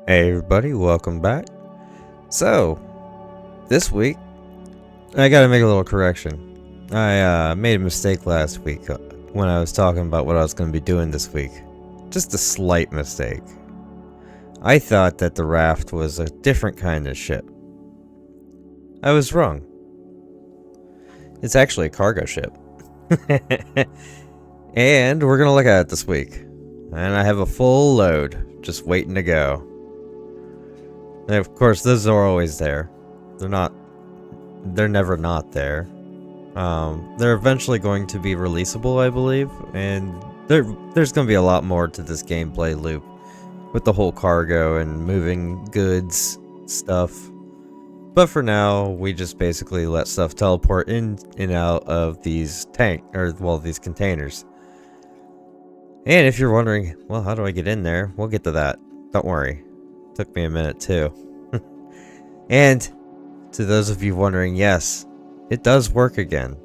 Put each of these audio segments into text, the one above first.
Hey everybody, welcome back. So, this week, I gotta make a little correction. I made a mistake last week when I was talking about what I was gonna be doing this week. Just a slight mistake. I thought that the raft was a different kind of ship. I was wrong. It's actually a cargo ship. And we're gonna look at it this week. And I have a full load, just waiting to go. And of course, those are always there. They're never not there. They're eventually going to be releasable, I believe, and there's going to be a lot more to this gameplay loop with the whole cargo and moving goods stuff. But for now, we just basically let stuff teleport in and out of these these containers. And if you're wondering, well, how do I get in there? We'll get to that. Don't worry. Took me a minute too. And to those of you wondering, yes, it does work again.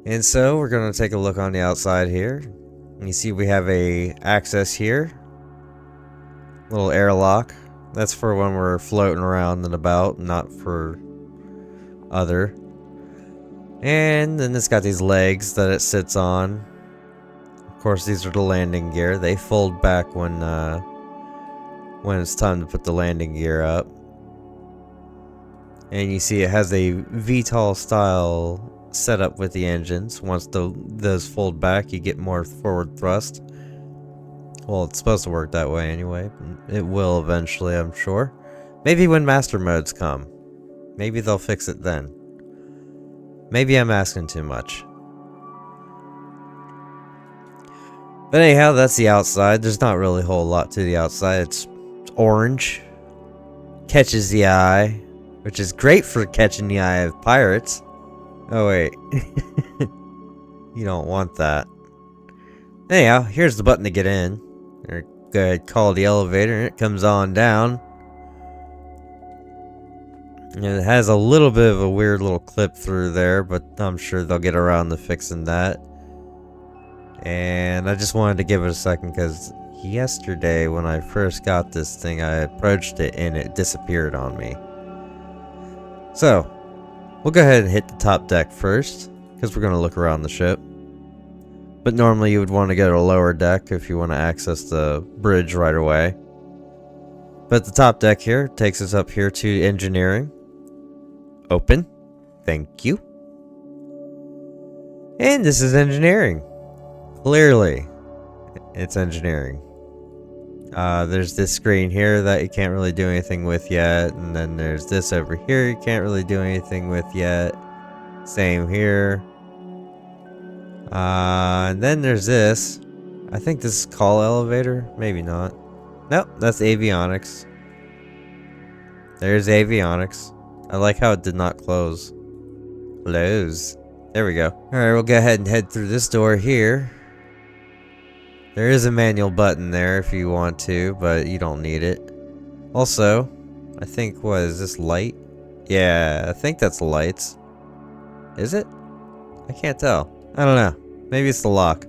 And so we're going to take a look on the outside here. You see we have a access here. Little airlock. That's for when we're floating around and about, not for other. And then it's got these legs that it sits on. Of course, these are the landing gear. They fold back when it's time to put the landing gear up. And you see it has a VTOL style setup with the engines. Once those fold back, you get more forward thrust. Well, it's supposed to work that way anyway. It will eventually, I'm sure. Maybe when master modes come. Maybe they'll fix it then. Maybe I'm asking too much. But anyhow, that's the outside. There's not really a whole lot to the outside. It's orange. Catches the eye. Which is great for catching the eye of pirates. Oh wait. You don't want that. Anyhow, here's the button to get in. Or go ahead, call the elevator and it comes on down. And it has a little bit of a weird little clip through there, but I'm sure they'll get around to fixing that. And I just wanted to give it a second because yesterday when I first got this thing, I approached it and it disappeared on me. So, we'll go ahead and hit the top deck first, because we're going to look around the ship. But normally you would want to go to a lower deck if you want to access the bridge right away. But the top deck here takes us up here to engineering. Open. Thank you. And this is engineering. Clearly, it's engineering. There's this screen here that you can't really do anything with yet. And then there's this over here you can't really do anything with yet. Same here. And then there's this. I think this is call elevator. Maybe not. Nope, that's avionics. There's avionics. I like how it did not close. Close. There we go. Alright, we'll go ahead and head through this door here. There is a manual button there if you want to, but you don't need it. Also, I think, what is this, light? Yeah, I think that's lights. Is it? I can't tell. I don't know. Maybe it's the lock.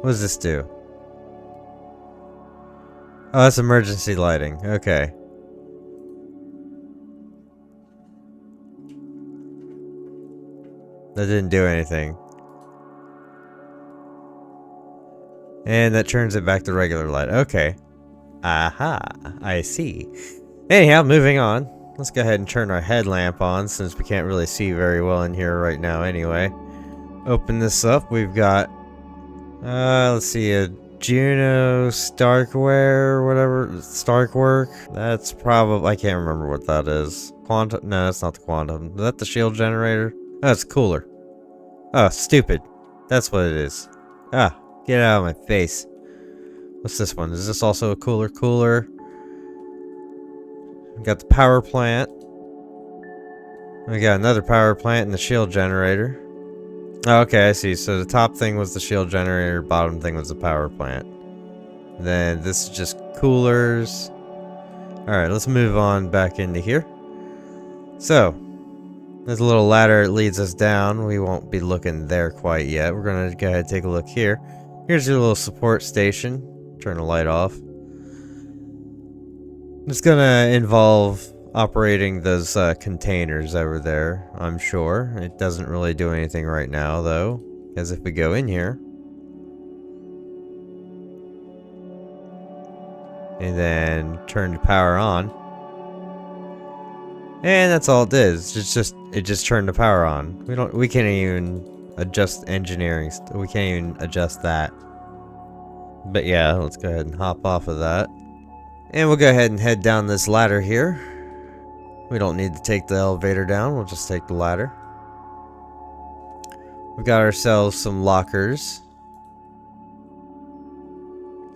What does this do? Oh, that's emergency lighting. Okay. That didn't do anything. And that turns it back to regular light. Okay. Aha. I see. Anyhow, moving on. Let's go ahead and turn our headlamp on since we can't really see very well in here right now anyway. Open this up. We've got, let's see, a Juno Starkware or whatever. Starkwork. That's probably, I can't remember what that is. Quantum? No, that's not the quantum. Is that the shield generator? Oh, it's cooler. Oh, stupid. That's what it is. Ah. Get out of my face. What's this one? Is this also a cooler? We got the power plant. We got another power plant and the shield generator. Okay, I see. So the top thing was the shield generator, bottom thing was the power plant. Then this is just coolers. Alright, let's move on back into here. So, there's a little ladder that leads us down. We won't be looking there quite yet. We're going to go ahead and take a look here. Here's your little support station. Turn the light off. It's going to involve operating those containers over there, I'm sure. It doesn't really do anything right now, though. Because if we go in here, and then turn the power on, and that's all it is. It just turned the power on. We can't even adjust engineering. We can't even adjust that. But yeah, let's go ahead and hop off of that. And we'll go ahead and head down this ladder here. We don't need to take the elevator down, we'll just take the ladder. We got ourselves some lockers.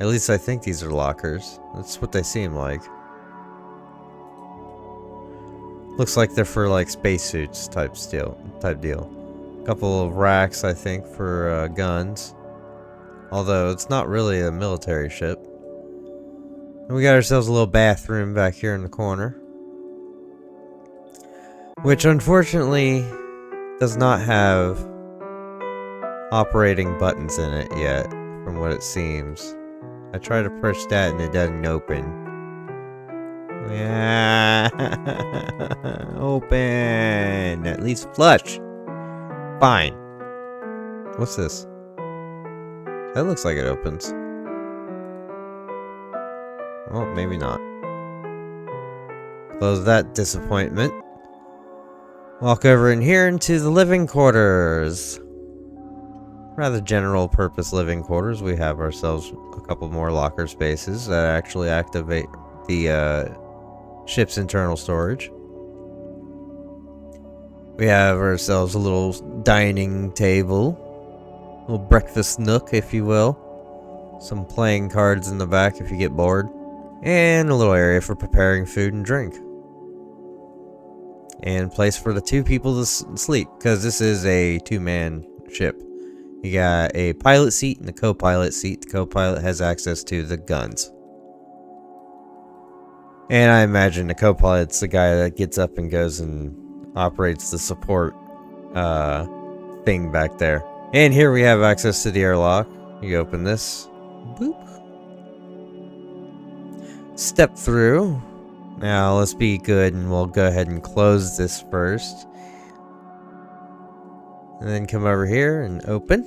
At least I think these are lockers. That's what they seem like. Looks like they're for like spacesuits type deal. A couple of racks, I think, for guns. Although it's not really a military ship. And we got ourselves a little bathroom back here in the corner, which unfortunately does not have operating buttons in it yet, from what it seems. I try to push that and it doesn't open. Yeah, open. At least flush. Fine. What's this? That looks like it opens. Well, maybe not. Close that disappointment. Walk over in here into the living quarters. Rather general purpose living quarters. We have ourselves a couple more locker spaces that actually activate the ship's internal storage. We have ourselves a little dining table. A little breakfast nook, if you will. Some playing cards in the back if you get bored. And a little area for preparing food and drink. And place for the two people to sleep, because this is a two-man ship. You got a pilot seat and a co-pilot seat. The co-pilot has access to the guns. And I imagine the co-pilot's the guy that gets up and goes and operates the support thing back there. And here we have access to the airlock. You open this. Boop. Step through. Now let's be good and we'll go ahead and close this first. And then come over here and open.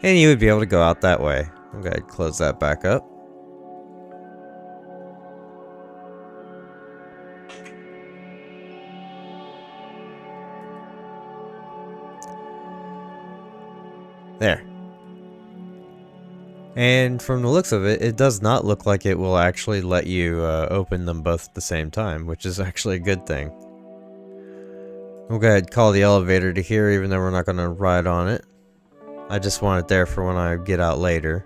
And you would be able to go out that way. I'll go ahead and close that back up. There. And from the looks of it, it does not look like it will actually let you open them both at the same time, which is actually a good thing. We'll go ahead and call the elevator to here, even though we're not going to ride on it. I just want it there for when I get out later.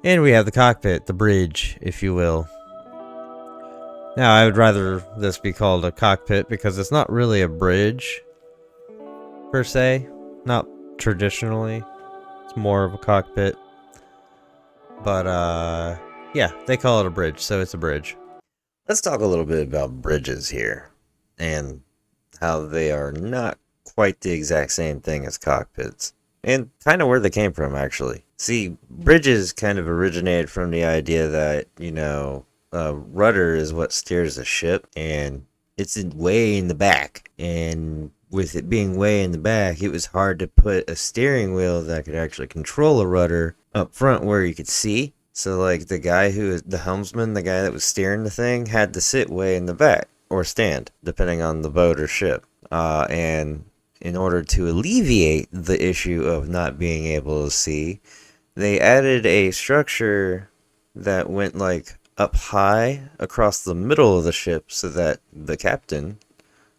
And we have the cockpit, the bridge, if you will. Now, I would rather this be called a cockpit because it's not really a bridge, per se. Not traditionally. It's more of a cockpit. But, yeah, they call it a bridge, so it's a bridge. Let's talk a little bit about bridges here. And how they are not quite the exact same thing as cockpits. And kind of where they came from, actually. See, bridges kind of originated from the idea that, you know, rudder is what steers a ship, and it's way in the back. And with it being way in the back, it was hard to put a steering wheel that could actually control a rudder up front where you could see. So, like, the guy who is the helmsman, the guy that was steering the thing, had to sit way in the back, or stand, depending on the boat or ship. And in order to alleviate the issue of not being able to see, they added a structure that went like up high across the middle of the ship so that the captain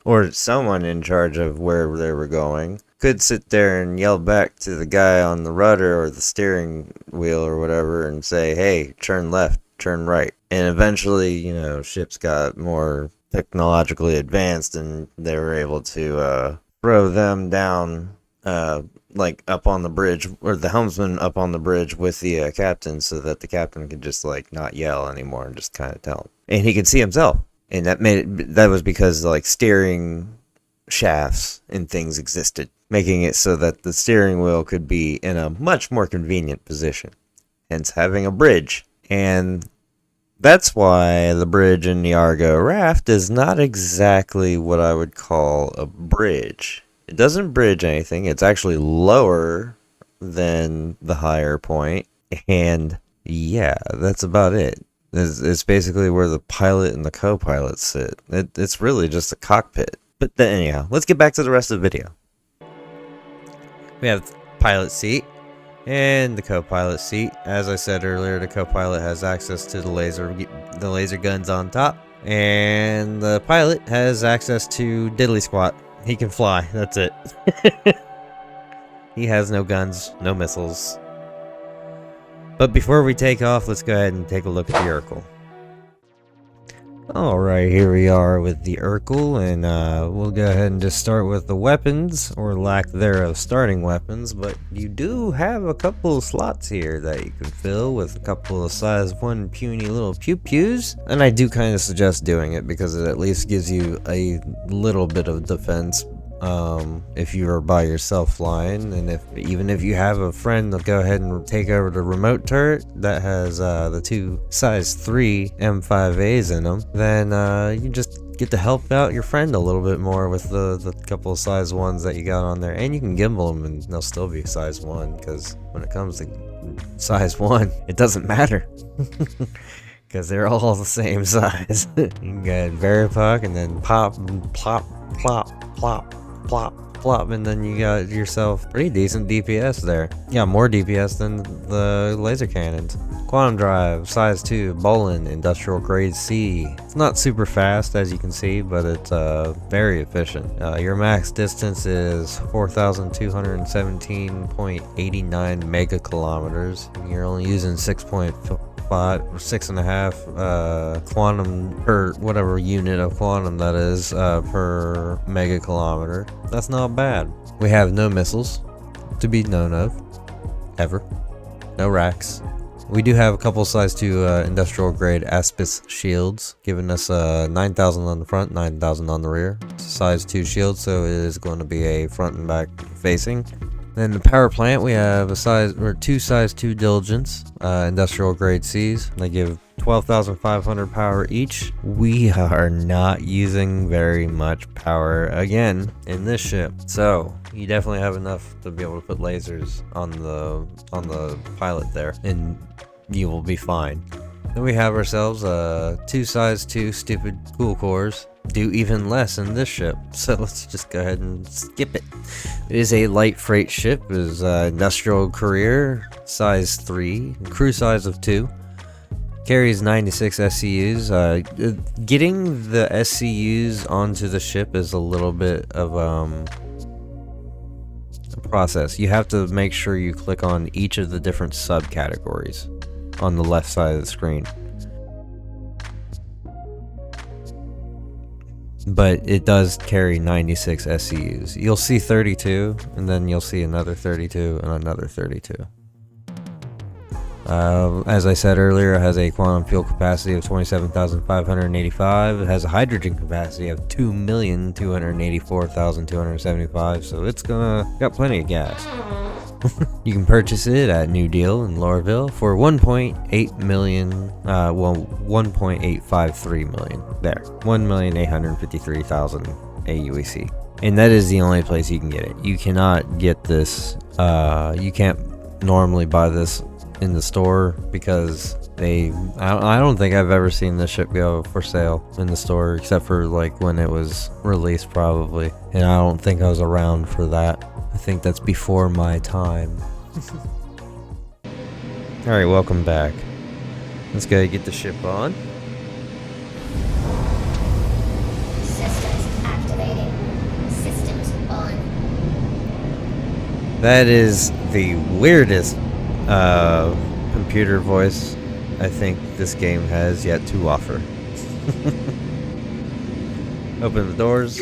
or someone in charge of where they were going could sit there and yell back to the guy on the rudder or the steering wheel or whatever and say, hey, turn left, turn right. And eventually, you know, ships got more technologically advanced and they were able to throw them down like up on the bridge, or the helmsman up on the bridge with the captain, so that the captain could just like not yell anymore and just kind of tell him, and he could see himself. And that was because like steering shafts and things existed, making it so that the steering wheel could be in a much more convenient position, hence having a bridge. And that's why the bridge in the Argo Raft is not exactly what I would call a bridge. It doesn't bridge anything. It's actually lower than the higher point. And yeah, that's about it. It's basically where the pilot and the co-pilot sit. It's really just a cockpit. But then anyhow, let's get back to the rest of the video. We have the pilot seat and the co-pilot seat. As I said earlier, the co-pilot has access to the laser guns on top. And the pilot has access to diddly squat. He can fly, that's it. He has no guns, no missiles. But before we take off, let's go ahead and take a look at the Urkel. Alright, here we are with the Urkel, and we'll go ahead and just start with the weapons, or lack thereof starting weapons, but you do have a couple of slots here that you can fill with a couple of size 1 puny little pew-pews, and I do kind of suggest doing it because it at least gives you a little bit of defense if you are by yourself flying, and even if you have a friend, they'll go ahead and take over the remote turret that has the 2 size 3 M5As in them, then you just get to help out your friend a little bit more with the couple of size 1s that you got on there, and you can gimbal them and they'll still be size 1, because when it comes to size 1, it doesn't matter. Because they're all the same size. You can get Veripuck and then pop, plop, plop, plop, plop, plop, and then you got yourself pretty decent DPS there. Yeah, more DPS than the laser cannons. Quantum Drive, size 2, Bolin, industrial grade C. It's not super fast as you can see, but it's very efficient. Your max distance is 4,217.89 megakilometers. You're only using 6.5 or 6.5 quantum per whatever unit of quantum that is per megakilometer. That's not bad. We have no missiles to be known of, ever. No racks. We do have a couple size 2 industrial grade Aspis shields, giving us 9,000 on the front, 9,000 on the rear. It's a size 2 shield, so it is going to be a front and back facing. Then the power plant, we have a two size 2 Diligence, industrial grade Cs. They give 12,500 power each. We are not using very much power again in this ship, so you definitely have enough to be able to put lasers on the pilot there, and you will be fine. Then we have ourselves 2 size 2 stupid cool cores. Do even less in this ship, so let's just go ahead and skip it. It is a light freight ship. It is industrial career, size 3, crew size of 2. Carries 96 SCUs. Getting the SCUs onto the ship is a little bit of a process. You have to make sure you click on each of the different subcategories on the left side of the screen. But it does carry 96 SCUs. You'll see 32, and then you'll see another 32 and another 32. As I said earlier, it has a quantum fuel capacity of 27,585. It has a hydrogen capacity of 2,284,275, so it's got plenty of gas. You can purchase it at New Deal in Lorville for 1.8 million, 1.853 million. There, 1,853,000 AUEC. And that is the only place you can get it. You cannot get this, you can't normally buy this in the store because I don't think I've ever seen this ship go for sale in the store, except for like when it was released probably. And I don't think I was around for that. I think that's before my time. Alright, welcome back. Let's go get the ship on. Systems activating. Systems on. That is the weirdest computer voice I think this game has yet to offer. Open the doors.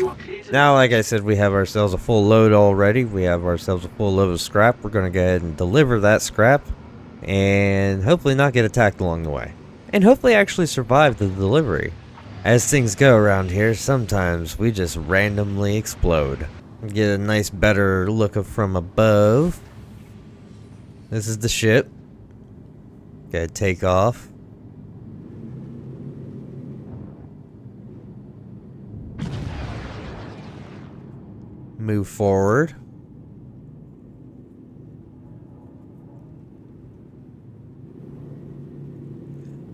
Now, like I said, we have ourselves a full load already. We have ourselves a full load of scrap. We're going to go ahead and deliver that scrap. And hopefully not get attacked along the way. And hopefully actually survive the delivery. As things go around here, sometimes we just randomly explode. Get a nice better look from above. This is the ship. Gotta take off. Move forward.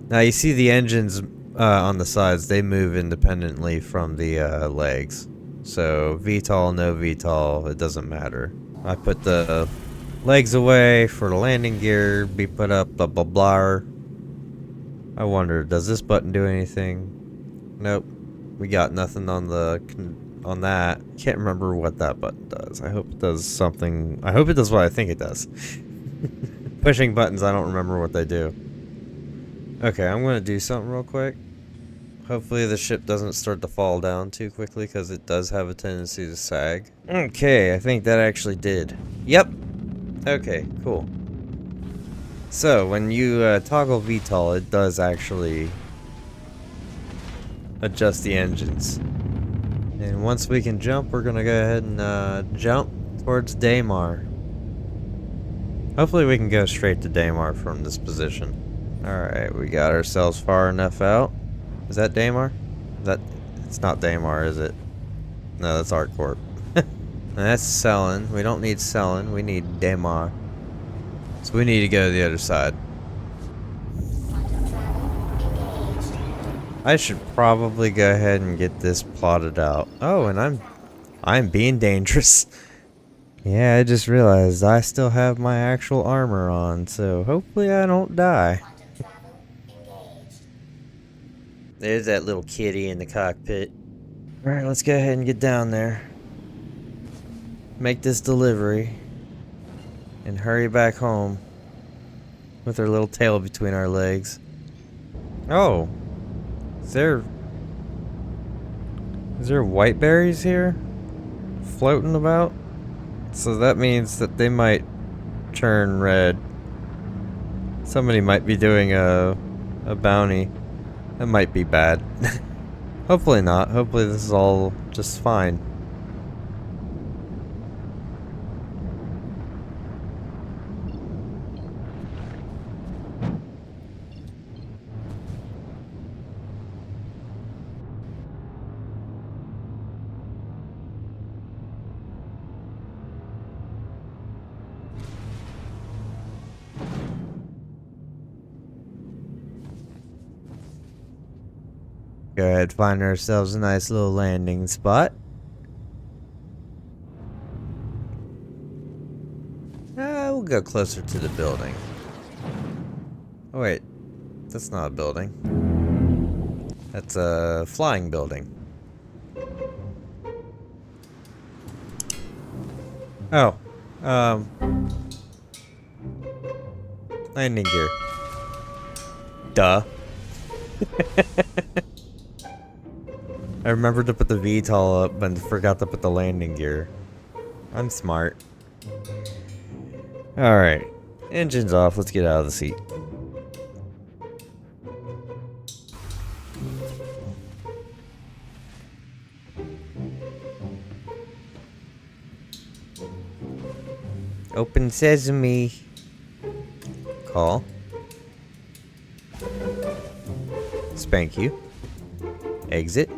Now you see the engines on the sides, they move independently from the legs. So VTOL, no VTOL, it doesn't matter. I put the legs away for the landing gear, be put up, blah blah blah. I wonder, does this button do anything? Nope. We got nothing on the on that. Can't remember what that button does. I hope it does something. I hope it does what I think it does. Pushing buttons, I don't remember what they do. Okay, I'm gonna do something real quick. Hopefully the ship doesn't start to fall down too quickly, because it does have a tendency to sag. Okay, I think that actually did. Yep. Okay, cool. So, when you toggle VTOL, it does actually adjust the engines. And once we can jump, we're gonna go ahead and jump towards Daymar. Hopefully we can go straight to Daymar from this position. Alright, we got ourselves far enough out. Is that Daymar? It's not Daymar, is it? No, that's ArtCorp. That's Selin. We don't need Selin, we need Daymar. So we need to go to the other side. I should probably go ahead and get this plotted out. Oh, and I'm being dangerous. Yeah, I just realized I still have my actual armor on, so hopefully I don't die. There's that little kitty in the cockpit. Alright, let's go ahead and get down there. Make this delivery. And hurry back home. With our little tail between our legs. Oh. Is there white berries here? Floating about? So that means that they might turn red. Somebody might be doing a bounty. That might be bad. Hopefully not. Hopefully this is all just fine. Go ahead, find ourselves a nice little landing spot. We'll go closer to the building. Oh wait, that's not a building. That's a flying building. Oh, landing gear. Duh. I remembered to put the VTOL up, but forgot to put the landing gear. I'm smart. Alright. Engine's off. Let's get out of the seat. Open sesame. Call. Spank you. Exit.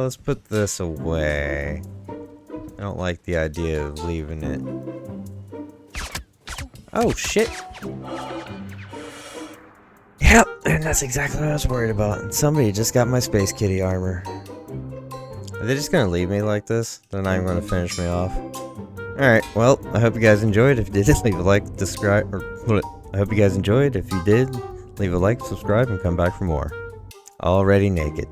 Let's put this away. I don't like the idea of leaving it. Oh, shit. Yep, and that's exactly what I was worried about. Somebody just got my Space Kitty armor. Are they just gonna leave me like this? They're not even gonna finish me off. Alright, well, I hope you guys enjoyed. If you did, leave a like, subscribe, or I hope you guys enjoyed. If you did, leave a like, subscribe, and come back for more. Already naked.